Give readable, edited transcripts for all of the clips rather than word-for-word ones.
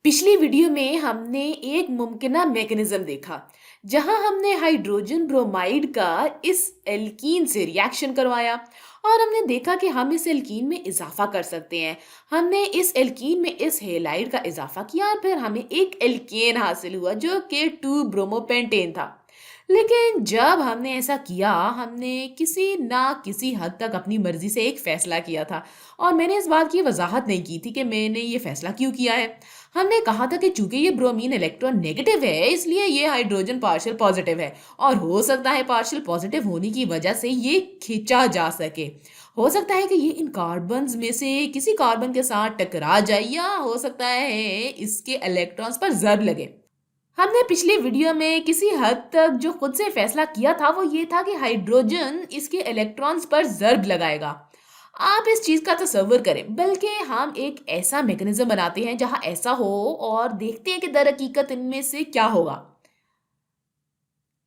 पिछली वीडियो में हमने एक मुमकिना मैकेनिज्म देखा जहां हमने हाइड्रोजन ब्रोमाइड का इस एल्कीन से रिएक्शन करवाया और हमने देखा कि हम इस एल्कीन में इजाफा कर सकते हैं। हमने इस एल्कीन में इस हेलाइड का इजाफा किया और फिर हमें एक एल्केन हासिल हुआ जो कि 2 ब्रोमोपेंटेन था। लेकिन जब हमने ऐसा किया, हमने किसी ना किसी हद तक अपनी मर्जी से एक फैसला किया था और मैंने इस बात की वजाहत नहीं की थी कि मैंने ये फैसला क्यों किया है। हमने कहा था कि चूंकि ये ब्रोमीन इलेक्ट्रॉन नेगेटिव है, इसलिए ये हाइड्रोजन पार्शियल पॉजिटिव है और हो सकता है पार्शियल पॉजिटिव होने की वजह से ये खींचा जा सके। हो सकता है कि ये इन कार्बन्स में से किसी कार्बन के साथ टकरा जाए या हो सकता है इसके इलेक्ट्रॉन्स पर जर्ब लगे। हमने पिछली वीडियो में किसी हद तक जो खुद से फैसला किया था वो ये था कि हाइड्रोजन इसके इलेक्ट्रॉन्स पर जर्ब लगाएगा। आप इस चीज का तसव्वुर करें, बल्कि हम एक ऐसा मैकेनिज्म बनाते हैं जहां ऐसा हो और देखते हैं कि दर हकीकत इनमें से क्या होगा।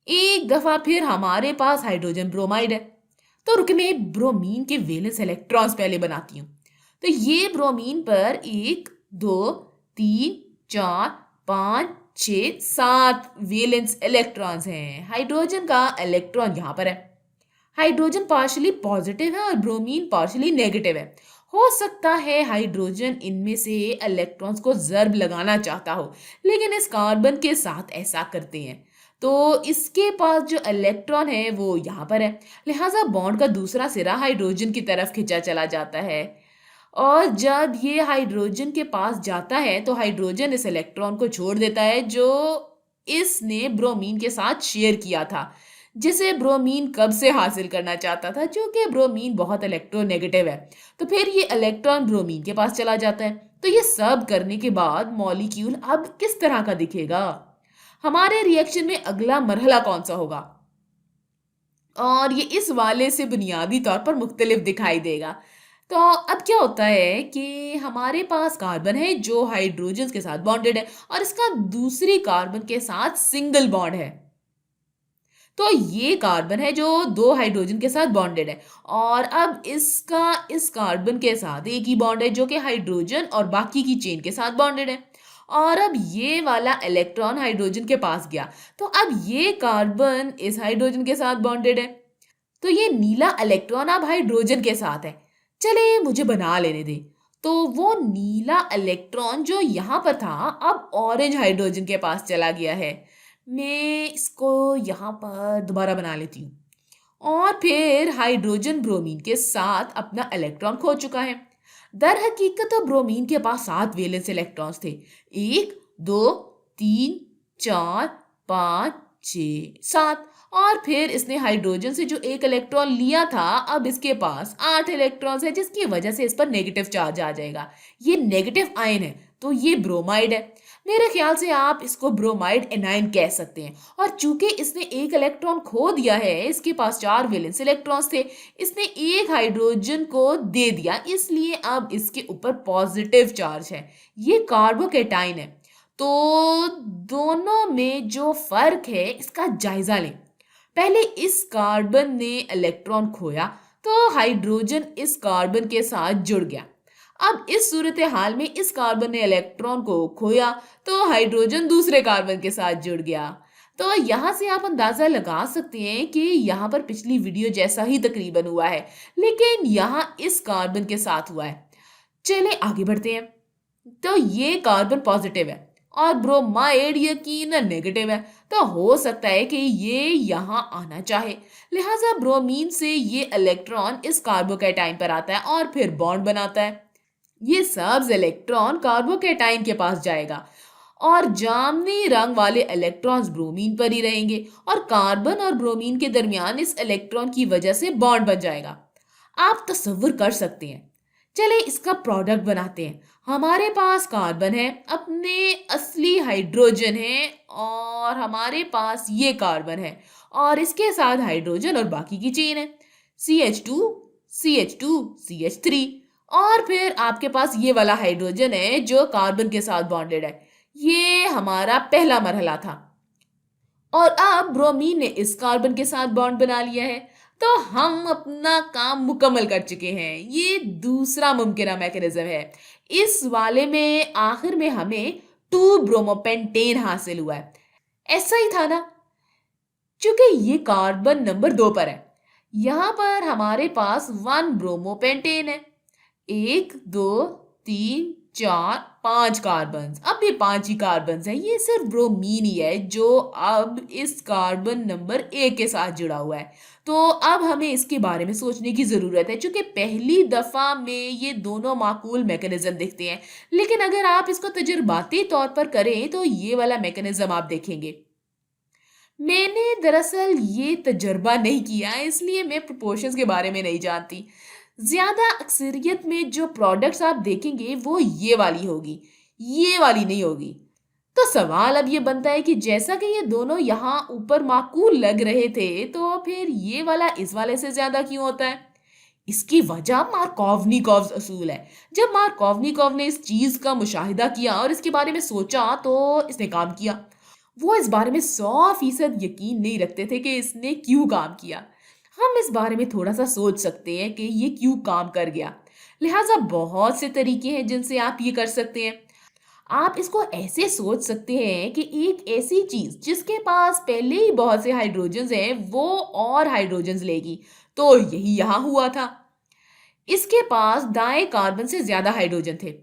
एक दफा फिर हमारे पास हाइड्रोजन ब्रोमाइड है, तो रुक मैं ब्रोमीन के वैलेंस इलेक्ट्रॉन्स पहले बनाती हूँ। तो ये ब्रोमीन पर 1 2 3 4 5 6 7 वैलेंस इलेक्ट्रॉन्स हैं। हाइड्रोजन का इलेक्ट्रॉन यहाँ पर है। हाइड्रोजन पार्शियली पॉजिटिव है और ब्रोमीन पार्शियली नेगेटिव है। हो सकता है हाइड्रोजन इनमें से इलेक्ट्रॉन्स को जर्ब लगाना चाहता हो, लेकिन इस कार्बन के साथ ऐसा करते हैं तो इसके पास जो इलेक्ट्रॉन है वो यहाँ पर है। लिहाजा बॉन्ड का दूसरा सिरा हाइड्रोजन की तरफ खिंचा चला जाता है और जब ये हाइड्रोजन के पास जाता है तो हाइड्रोजन इस इलेक्ट्रॉन को छोड़ देता है जो इसने ब्रोमीन के साथ शेयर किया था, जिसे ब्रोमीन कब से हासिल करना चाहता था। चूंकि ब्रोमीन बहुत इलेक्ट्रोनेगेटिव है तो फिर ये इलेक्ट्रॉन ब्रोमीन के पास चला जाता है। तो ये सब करने के बाद मॉलिक्यूल अब किस तरह का दिखेगा? हमारे रिएक्शन में अगला मरहला कौन सा होगा और ये इस वाले से बुनियादी तौर पर मुख्तलिफ दिखाई देगा। तो अब क्या होता है कि हमारे पास कार्बन है जो हाइड्रोजन के साथ बॉन्डेड है और इसका दूसरी कार्बन के साथ सिंगल बॉन्ड है। तो ये कार्बन है जो दो हाइड्रोजन के साथ बॉन्डेड है और अब इसका इस कार्बन के साथ एक ही बॉन्ड है जो कि हाइड्रोजन और बाकी की चेन के साथ बॉन्डेड है। और अब ये वाला इलेक्ट्रॉन हाइड्रोजन के पास गया तो अब ये कार्बन इस हाइड्रोजन के साथ बॉन्डेड है। तो ये नीला इलेक्ट्रॉन अब हाइड्रोजन के साथ है। चले मुझे बना लेने दे। तो वो नीला इलेक्ट्रॉन जो यहाँ पर था अब ऑरेंज हाइड्रोजन के पास चला गया है। मैं इसको यहाँ पर दोबारा बना लेती हूँ और फिर हाइड्रोजन ब्रोमीन के साथ अपना इलेक्ट्रॉन खो चुका है। दर हकीकत तो ब्रोमीन के पास 7 वैलेंस इलेक्ट्रॉन्स थे। 1 2 3 4 5 6 7 और फिर इसने हाइड्रोजन से जो एक इलेक्ट्रॉन लिया था अब इसके पास 8 इलेक्ट्रॉन्स है, जिसकी वजह से इस पर नेगेटिव चार्ज आ जाएगा। ये नेगेटिव आयन है तो ये ब्रोमाइड है। मेरे ख्याल से आप इसको ब्रोमाइड एनायन कह सकते हैं। और चूंकि इसने एक इलेक्ट्रॉन खो दिया है, इसके पास 4 वैलेंस इलेक्ट्रॉन्स थे, इसने एक हाइड्रोजन को दे दिया, इसलिए अब इसके ऊपर पॉजिटिव चार्ज है। ये कार्बोकेटाइन है। तो दोनों में जो फर्क है इसका जायजा लें। पहले इस कार्बन ने इलेक्ट्रॉन खोया तो हाइड्रोजन इस कार्बन के साथ जुड़ गया। अब इस सूरत हाल में इस कार्बन ने इलेक्ट्रॉन को खोया तो हाइड्रोजन दूसरे कार्बन के साथ जुड़ गया। तो यहाँ से आप अंदाजा लगा सकते हैं कि यहाँ पर पिछली वीडियो जैसा ही तकरीबन हुआ है, लेकिन यहाँ इस कार्बन के साथ हुआ है। चले आगे बढ़ते हैं। तो ये कार्बन पॉजिटिव है और ब्रोमाइड यकीनन नेगेटिव है। तो हो सकता है कि ये यहाँ आना चाहे, लिहाजा ब्रोमीन से ये इलेक्ट्रॉन इस कार्बोकेटाइन पर आता है और फिर बॉन्ड बनाता है। ये सब्ज इलेक्ट्रॉन कार्बोकेटाइन के पास जाएगा और जामनी रंग वाले इलेक्ट्रॉन्स ब्रोमीन पर ही रहेंगे और कार्बन और ब्रोमीन के दरमियान इस इलेक्ट्रॉन की वजह से बॉन्ड बन जाएगा। आप तसव्वुर कर सकते हैं। चले इसका प्रोडक्ट बनाते हैं। हमारे पास कार्बन है, अपने असली हाइड्रोजन है और हमारे पास ये कार्बन है और इसके साथ हाइड्रोजन और बाकी की चेन है CH2 CH2 CH3। और फिर आपके पास ये वाला हाइड्रोजन है जो कार्बन के साथ बॉन्डेड है। ये हमारा पहला मरहला था और अब ब्रोमीन ने इस कार्बन के साथ बॉन्ड बना लिया है। तो हम अपना काम मुकम्मल कर चुके हैं। ये दूसरा मुमकिन मैकेनिज्म है। इस वाले में आखिर में हमें टू ब्रोमोपेंटेन हासिल हुआ है। ऐसा ही था ना, क्योंकि ये कार्बन नंबर 2 पर है। यहां पर हमारे पास 1 ब्रोमोपेंटेन है। 1 2 3 4 5 कार्बन, अब भी 5 ही कार्बन है। ये सिर्फ ब्रोमीन ही है जो अब इस कार्बन नंबर 1 के साथ जुड़ा हुआ है। तो अब हमें इसके बारे में सोचने की जरूरत है, क्योंकि पहली दफा में ये दोनों माकूल मैकेनिज्म दिखते हैं, लेकिन अगर आप इसको तजुर्बाती तौर पर करें तो ये वाला मैकेनिज्म आप देखेंगे। मैंने दरअसल ये तजर्बा नहीं किया, इसलिए मैं प्रोपोर्शंस के बारे में नहीं जानती। ज्यादा अक्सरियत में जो प्रोडक्ट्स आप देखेंगे वो ये वाली होगी, ये वाली नहीं होगी। तो सवाल अब ये बनता है कि जैसा कि ये दोनों यहाँ ऊपर माकूल लग रहे थे, तो फिर ये वाला इस वाले से ज्यादा क्यों होता है? इसकी वजह मार्कोवनिकोव्स असूल है। जब मार्कोवनिकोव ने इस चीज का मुशाहिदा किया और इसके बारे में सोचा, तो इसने काम किया। वो इस बारे में 100% यकीन नहीं रखते थे कि इसने क्यों काम किया। हम इस बारे में थोड़ा सा सोच सकते हैं कि ये क्यों काम कर गया। लिहाजा बहुत से तरीके हैं जिनसे आप ये कर सकते हैं। आप इसको ऐसे सोच सकते हैं कि एक ऐसी चीज जिसके पास पहले ही बहुत से हाइड्रोजन्स हैं, वो और हाइड्रोजन्स लेगी। तो यही यहां हुआ था। इसके पास दाएं कार्बन से ज्यादा हाइड्रोजन थे।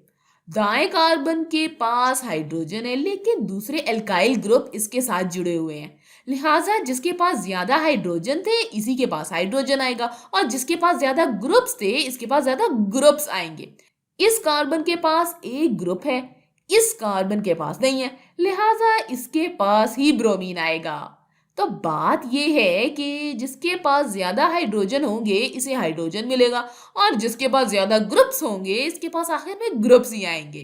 दाएं कार्बन के पास हाइड्रोजन है, लेकिन दूसरे एल्काइल ग्रुप इसके साथ जुड़े हुए हैं। लिहाजा जिसके पास ज्यादा हाइड्रोजन थे, इसी के पास हाइड्रोजन आएगा, और जिसके पास ज्यादा ग्रुप्स थे, इसके पास ज्यादा ग्रुप्स आएंगे। इस कार्बन के पास एक ग्रुप है, इस कार्बन के पास नहीं है, लिहाजा इसके पास ही ब्रोमीन आएगा। तो बात यह है कि जिसके पास ज्यादा हाइड्रोजन होंगे, इसे हाइड्रोजन मिलेगा, और जिसके पास ज्यादा ग्रुप्स होंगे, इसके पास आखिर में ग्रुप्स ही आएंगे।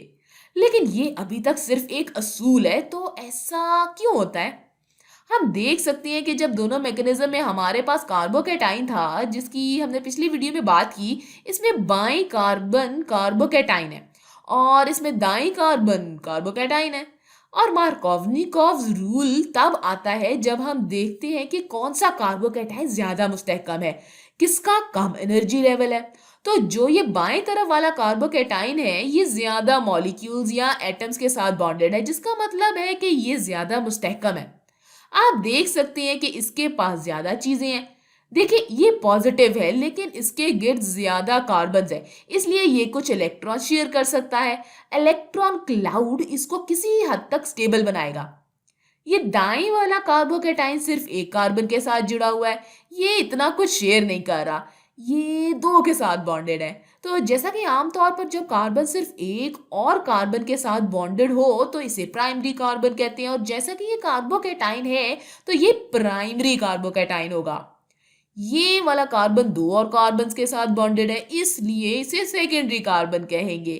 लेकिन ये अभी तक सिर्फ एक असूल है, तो ऐसा क्यों होता है? हम देख सकते हैं कि जब दोनों मैकेनिज्म में हमारे पास कार्बोकैटाइन था, जिसकी हमने पिछली वीडियो में बात की, इसमें बाईं कार्बन कार्बोकैटाइन है और इसमें दाईं कार्बन कार्बोकैटाइन है। और मार्कोवनिकोव्स रूल तब आता है जब हम देखते हैं कि कौन सा कार्बोकैटाइन ज्यादा मुस्तहकम है, किसका कम एनर्जी लेवल है। तो जो ये बाएं तरफ वाला कार्बोकैटाइन है, ये ज्यादा मॉलिक्यूल्स या एटम्स के साथ बॉन्डेड है, जिसका मतलब है कि ये ज्यादा मुस्तहकम है। आप देख सकते हैं कि इसके पास ज्यादा चीजें हैं। देखिए ये पॉजिटिव है, लेकिन इसके गिर्द ज्यादा कार्बन है, इसलिए ये कुछ इलेक्ट्रॉन शेयर कर सकता है। इलेक्ट्रॉन क्लाउड इसको किसी हद तक स्टेबल बनाएगा। ये दाईं वाला कार्बोकैटाइन सिर्फ एक कार्बन के साथ जुड़ा हुआ है, ये इतना कुछ शेयर नहीं कर रहा, ये दो के साथ बॉन्डेड है। तो जैसा कि आमतौर पर जब कार्बन सिर्फ एक और कार्बन के साथ बॉन्डेड हो, तो इसे प्राइमरी कार्बन कहते हैं, और जैसा कि ये कार्बोकैटाइन है, तो ये प्राइमरी कार्बोकैटाइन होगा। ये वाला कार्बन दो और कार्बन के साथ बॉन्डेड है, इसलिए इसे सेकेंडरी कार्बन कहेंगे।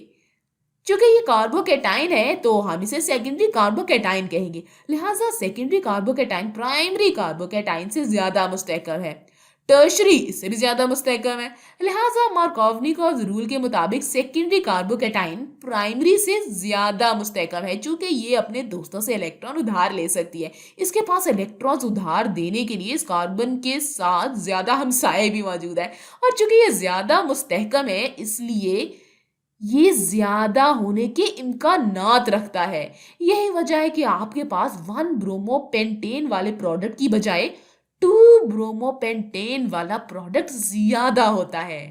क्योंकि ये कार्बोकैटाइन है, तो हम इसे सेकेंडरी कार्बोकैटाइन कहेंगे। लिहाजा सेकेंडरी कार्बोकैटाइन प्राइमरी कार्बोकैटाइन से ज्यादा मुस्तहकम है, टर्शरी इससे भी ज्यादा मुस्तहकम है। लिहाजा मार्कोवनिकोव रूल के मुताबिक सेकेंडरी कार्बोकैटाइन प्राइमरी से ज्यादा मुस्तहकम है, चूंकि ये अपने दोस्तों से इलेक्ट्रॉन उधार ले सकती है। इसके पास इलेक्ट्रॉन्स उधार देने के लिए इस कार्बन के साथ ज्यादा हमसाए भी मौजूद है, और चूंकि ये ज्यादा मुस्तहकम है, इसलिए ये ज्यादा होने के इम्कानात रखता है। यही वजह है कि आपके पास 1 ब्रोमोपेंटेन वाले प्रोडक्ट की बजाय 2 ब्रोमोपेंटेन वाला प्रोडक्ट ज्यादा होता है।